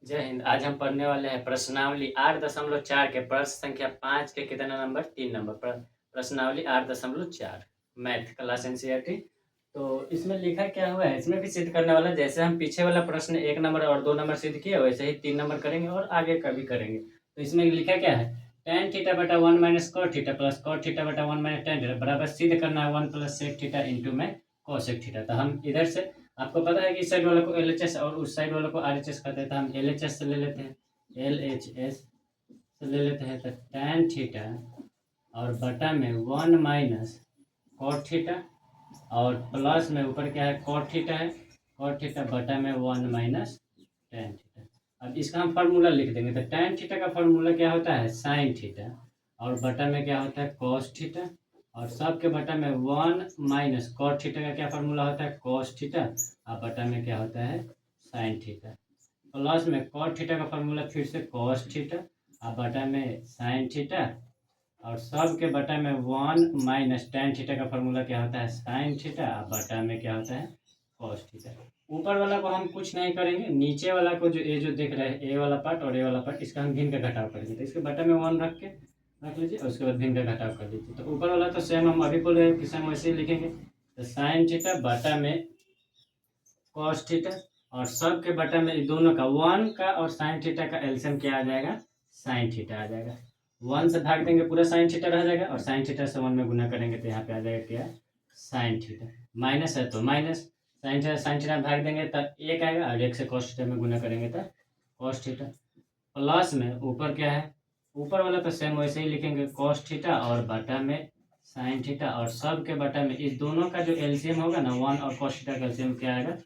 जय हिंद। आज हम पढ़ने वाले हैं प्रश्नावली 8.4 के प्रश्न संख्या 5 के कितना नंबर 3 नंबर प्रश्नावली 8.4 मैथ क्लास एनसीईआरटी। तो इसमें लिखा क्या हुआ है, इसमें भी सिद्ध करने वाला जैसे हम पीछे वाला प्रश्न 1 नंबर और 2 नंबर सिद्ध किए वैसे ही 3 नंबर करेंगे और आगे का भी करेंगे। तो इसमें लिखा क्या है, tan थीटा बटा 1 minus cot theta plus cot theta बटा 1 माइनस tan थीटा बराबर सिद्ध करना है 1 प्लस सेक थीटा इंटू में कोसेक थीटा। तो हम इधर से आपको पता है कि इस साइड वाले को LHS और उस साइड वाले को RHS कहते हैं, तो हम LHS से ले लेते हैं, LHS से ले लेते हैं। तो tan थीटा और बटा में 1 माइनस कॉट थीटा और प्लस में ऊपर क्या है कॉट थीटा है, कॉट थीटा बटा में 1 माइनस tan थीटा। अब इसका हम फार्मूला लिख देंगे। तो tan थीटा का फार्मूला क्या होता है sin थीटा और बटा में क्या होता है cos थीटा और सब के बटा में 1 माइनस कॉट थीटा का क्या फार्मूला होता है cos थीटा और बटा में क्या होता है sin थीटा प्लस में cot थीटा का फार्मूला फिर से cos थीटा और बटा में sin थीटा और सब के बटा में 1 माइनस tan थीटा का फार्मूला क्या होता है sin थीटा और बटा में क्या होता है cos थीटा। ऊपर वाला को हम कुछ नहीं करेंगे, नीचे वाला को जो ये जो देख रहे हैं ए वाला पार्ट और ए वाला पार्ट इसका हम भिन्न का घटाव करेंगे। तो इसके बटा में 1 रख लीजिए और उसके बाद भिन्न का घटाव कर लीजिए। तो ऊपर वाला तो सेम हम अभी बोले कि सेम वैसे ही लिखेंगे। तो साइन थीटा बटा में कॉस थीटा और सब के बटा में दोनों का 1 का और साइन थीटा का एलसीएम क्या आ जाएगा साइन थीटा आ जाएगा। 1 से भाग देंगे पूरा साइन थीटा रह जाएगा और साइन थीटा से 1 में गुना करेंगे तो यहाँ पे आ जाएगा क्या साइन थीटा। माइनस है तो माइनस साइन थीटा भाग देंगे तो 1 आएगा और 1 से कॉस थीटा में गुना करेंगे तो कॉस थीटा। प्लस में ऊपर क्या है, ऊपर वाला तो सेम वैसे ही लिखेंगे cos थीटा और बटा में sin थीटा और सब के बटा में इस दोनों का जो एलसीएम होगा ना 1 और cos थीटा का एलसीएम क्या आएगा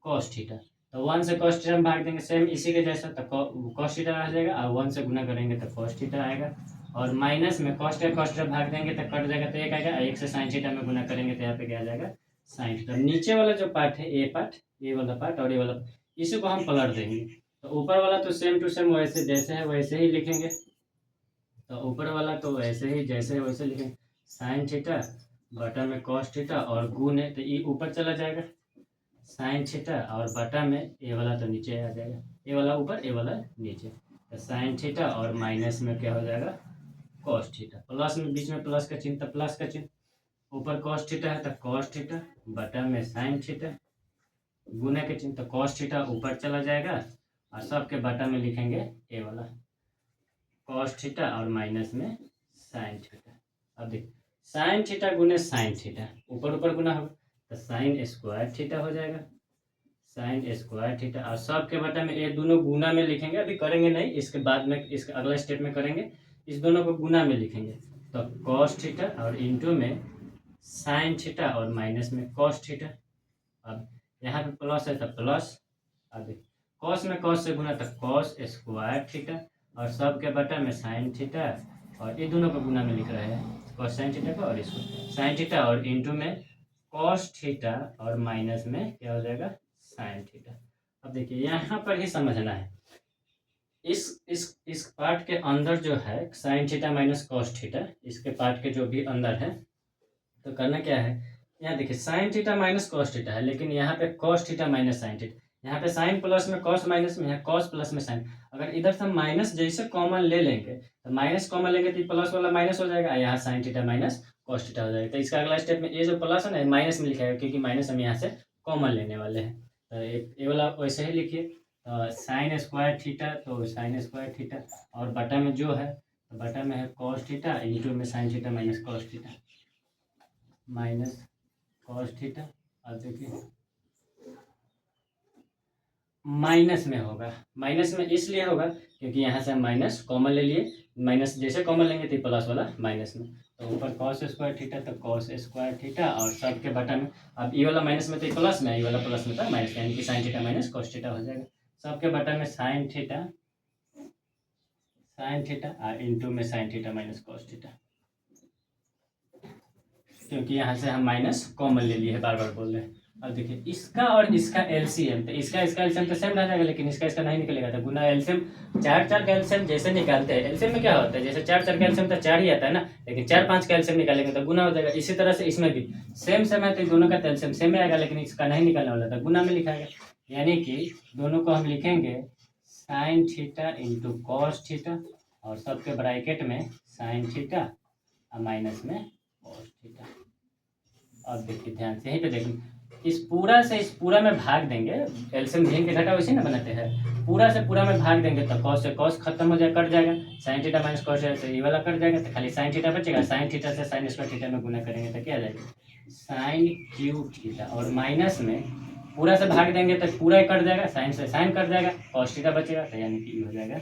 cos थीटा। तो 1 से cos थीटा में भाग देंगे सेम इसी के जैसा, तो cos थीटा आ जाएगा और 1 से गुना करेंगे तो cos थीटा आएगा और माइनस में cos थीटा भाग देंगे तो कट जाएगा तो 1 आएगा, 1 से sin थीटा में गुना करेंगे तो यहाँ पे क्या आ जाएगा sin थीटा। नीचे वाला जो पार्ट है ए वाला पार्ट और ये वाला इसी को हम पलट देंगे। तो ऊपर वाला तो सेम टू सेम वैसे जैसे है वैसे ही लिखेंगे। तो ऊपर वाला तो वैसे ही जैसे है वैसे लिखेंगे साइन थीटा बटा में कॉस थीटा और गुण है तो ये ऊपर चला जाएगा साइन थीटा और बटा में ए वाला तो नीचे आ जाएगा, ए वाला ऊपर ए वाला नीचे। तो साइन थीटा और माइनस में क्या हो जाएगा कॉस थीटा, प्लस में बीच में प्लस का चिन्ह तो प्लस का चिन्ह, ऊपर कॉस थीटा है तो कॉस थीटा बटा में साइन थीटा गुना के चिन्ह तो कॉस थीटा ऊपर चला जाएगा और सबके बटा में लिखेंगे ए वाला कॉस थीटा और माइनस में साइन थीटा। अब देखिए साइन थीटा गुने साइन थीटा ऊपर ऊपर गुना होगा तो साइन स्क्वायर थीटा हो जाएगा, साइन स्क्वायर थीटा और सब के बटा में ये दोनों गुना में लिखेंगे, अभी करेंगे नहीं इसके बाद में इसके अगला स्टेप में करेंगे, इस दोनों को गुना में लिखेंगे। तो कॉस थीटा और इंटू में साइन थीटा और माइनस में कॉस थीटा। अब यहाँ पे प्लस है तो प्लस, अब कॉस में कॉस से गुना तो कॉस स्क्वायर थीटा और सब के बटा में साइन थीटा और ये दोनों को गुना में लिख रहे हैं कॉस साइन थीटा का और इसको साइन थीटा और इंटू में कॉस थीटा और माइनस में क्या हो जाएगा साइन थीटा। अब देखिए यहाँ पर ही समझना है, इस पार्ट के अंदर जो है sign theta minus cos theta इसके पार्ट के जो भी अंदर है तो करना क्या है, यहाँ देखिए sign theta minus cos theta है लेकिन यहाँ पे cos theta minus sine theta, यहाँ पे साइन प्लस में कॉस माइनस में यहाँ कॉस प्लस में साइन। अगर इधर से माइनस जैसे कॉमन ले लेंगे तो माइनस कॉमन लेंगे तो प्लस वाला माइनस हो जाएगा, यहाँ sign theta minus cos theta हो जाएगा। तो इसका अगला स्टेप में ये जो प्लस है ना माइनस में लिखा है क्योंकि माइनस हम यहाँ से कॉमन लेने वाले हैं। तो ये वाला वैसे ही लिखिए, तो साइन स्क्वायर थीटा तो साइन स्क्वायर थीटा और बटा में जो है तो बटा में है कॉस थीटा इंटू में sign theta minus cos theta minus cos theta. अब देखिए माइनस में होगा, माइनस में इसलिए होगा क्योंकि यहाँ से हम माइनस कॉमन ले लिए, माइनस जैसे कॉमन लेंगे तो प्लस वाला माइनस में। तो ऊपर कॉस स्क्वायर थीटा तो कॉस स्क्वायर थीटा और सब के बटा में अब ये वाला माइनस में तो प्लस में, ये वाला प्लस में था माइनस, यानी कि sine theta minus cos theta हो जाएगा। सब के बटा में साइन थीटा और इंटू में sign theta minus cos theta, क्योंकि यहाँ से हम माइनस कॉमन ले लिए है, बार बार बोल रहे हैं। अब देखिए इसका और इसका एलसीएम, तो इसका एलसीएम तो सेम रह जाएगा लेकिन इसका नहीं निकलेगा। तो गुना एलसीएम 4 का एलसीएम जैसे निकालते हैं, एलसीएम में क्या होता है जैसे 4 का एलसीएम तो 4 ही आता है ना, लेकिन 4 5 का एलसीएम निकालेंगे तो गुना हो जाएगा। इसी तरह से इसमें भी सेम है तो दोनों का एलसीएम सेम आएगा लेकिन इसका नहीं निकालने वाला था गुना में लिखाएगा, यानी कि दोनों को हम लिखेंगे sign theta into cos theta और सबके ब्रैकेट में साइन थीटा और माइनस में कॉस थीटा। अब देखिए ध्यान से यहीं पे देखिए, इस पूरा से इस पूरा में भाग देंगे, एलसीएम घेन के घटा वैसे ना बनाते हैं, पूरा से पूरा में भाग देंगे तो कॉस से कॉस खत्म हो जाए, कट जाएगा, साइन थीटा माइनस कॉस से ये वाला कट जाएगा, तो खाली साइन थीटा बचेगा, साइन थीटा से साइन स्क्वायर थीटा में गुना करेंगे तो क्या आ जाएगा, साइन क्यूब थीटा, और माइनस में पूरा से भाग देंगे तो पूरा ही कट जाएगा, साइन से साइन कट जाएगा, कॉस थीटा बचेगा, तो यानी कि हो जाएगा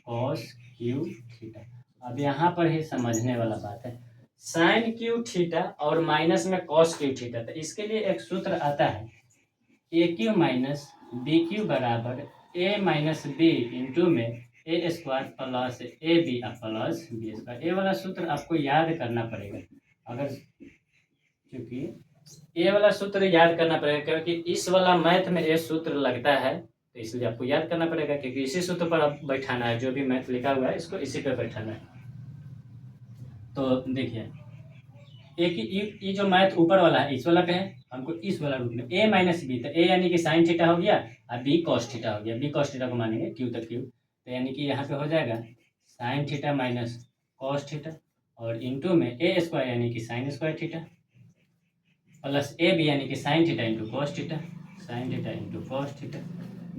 कॉस क्यूब थीटा। अब यहाँ पर ही समझने वाला बात है, साइन क्यू थीटा और माइनस में कॉस क्यू थीटा, तो इसके लिए एक सूत्र आता है, a cube minus b cube बराबर ए माइनस बी इंटू में a square plus a b plus b square. ये वाला सूत्र आपको याद करना पड़ेगा, अगर क्योंकि ये वाला सूत्र याद करना पड़ेगा, क्योंकि इस वाला मैथ में ये सूत्र लगता है, तो इसलिए आपको याद करना पड़ेगा, क्योंकि इसी सूत्र पर आप बैठाना है, जो भी मैथ लिखा हुआ है इसको इसी पे बैठाना है। तो देखिए एक ये जो मैथ ऊपर वाला है इस वाला पे है, हमको इस वाला रूप में ए माइनस बी, तो ए यानी कि साइन थीटा हो गया और बी कॉस थीटा हो गया, बी कॉस थीटा को मानेंगे क्यू तक क्यू, तो यानी कि यहाँ पे हो जाएगा sine theta minus cos theta और इंटू में ए स्क्वायर यानी कि sine square theta plus a b यानी कि sine theta into cos theta, sine theta into cos theta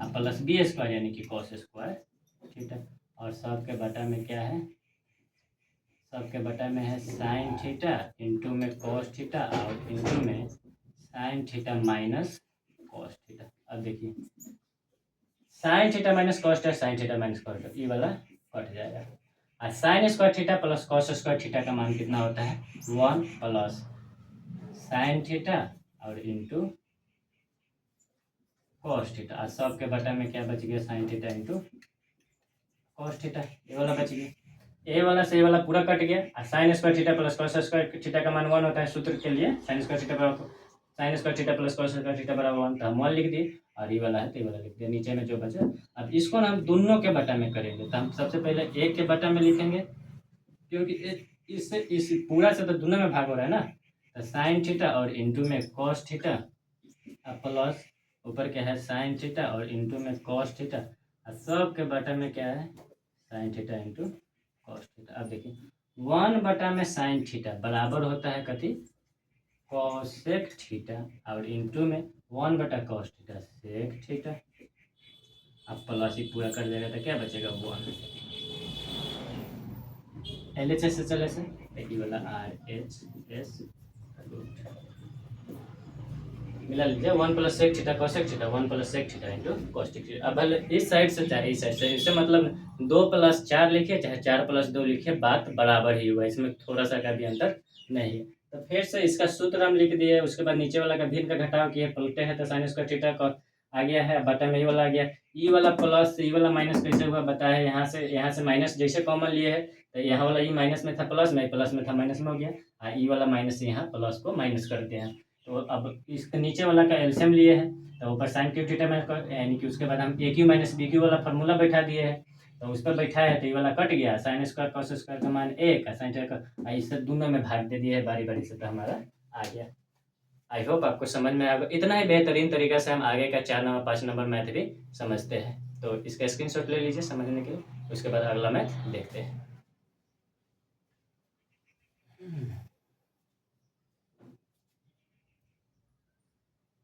और प्लस बी स्क्वायर यानी कि कॉस स्क्वायर थीटा, और सब के बटा में क्या है, सबके बटा में है साइन थीटा इंटू में कॉस थीटा और इंटू में sign theta minus cos theta. अब देखिए sign theta minus cos theta, sine theta minus cos theta, ये वाला कट जाएगा, और sign square theta plus cos square theta का मान कितना होता है 1 प्लस साइन थीटा और इंटू कॉस थीटा, और सबके बटा में क्या बच गया sign theta into cos theta, ये वाला बच गया, ए वाला से ए वाला पूरा कट गया, और sign square theta plus cos square theta का मान 1 होता है सूत्र के लिए, साइन स्क्वायर थीटा बराबर sign square theta plus cos square theta बराबर 1, तो हम 1 लिख दिए, और ये वाला है तो ये वाला लिख दिया, नीचे में जो बचा। अब इसको ना हम दोनों के बटा में करेंगे, तो हम सबसे पहले एक के बटा में लिखेंगे, क्योंकि इससे इस पूरा से तो दोनों में भाग हो रहा है ना, तो साइन थीटा और इंटू में कॉस थीटा प्लस ऊपर क्या है साइन थीटा और इंटू में कॉस थीटा, और सब के बटा में क्या है sign theta into cos theta. अब देखिए 1 बटा में साइन थीटा बराबर होता है कथी कॉसेक थीटा, और इंटू में 1 बटा कॉस थीटा सेक थीटा, अब प्लस ही पूरा कर देगा तो क्या बचेगा 1, LHS से चले से ये वाला RHS मिला लीजिए 1 plus sec theta cosec theta 1 plus sec theta into cosec theta. अब भले इस साइड से चाहे इस साइड से, इससे मतलब 2 प्लस 4 लिखिए चाहे 4 प्लस 2 लिखिए, बात बराबर ही हुआ, इसमें थोड़ा सा का भी अंतर नहीं है। तो फिर से इसका सूत्र हम लिख दिए, उसके बाद नीचे वाला का भिन्न का घटाव किए, पलटे हैं तो साइन स्क्वायर थीटा का आ गया है, बटा में ये वाला आ गया, ई वाला प्लस ई वाला माइनस कैसे हुआ बताया, यहाँ से माइनस जैसे कॉमन लिए है तो यहाँ वाला ई माइनस में था प्लस में, प्लस में था माइनस में हो गया, और ई वाला माइनस यहाँ प्लस को माइनस करते हैं। तो अब इसके नीचे वाला का एलसीएम लिए है, तो ऊपर साइन क्यू थीटा माइनस यानी कि उसके बाद हम ए क्यू माइनस बी क्यू वाला फार्मूला बैठा दिए है, तो उस पर बैठा है तो ये वाला कट गया, साइन स्क्वायर कॉस स्क्वायर का मान 1 साइन थीटा, इससे दोनों में भाग दे दिया है बारी बारी से, तो हमारा आ गया। आई होप आपको समझ में आएगा, इतना ही बेहतरीन तरीका से हम आगे का 4 नंबर 5 नंबर मैथ भी समझते हैं, तो इसका स्क्रीनशॉट ले लीजिए समझने के लिए, उसके बाद अगला मैथ देखते हैं।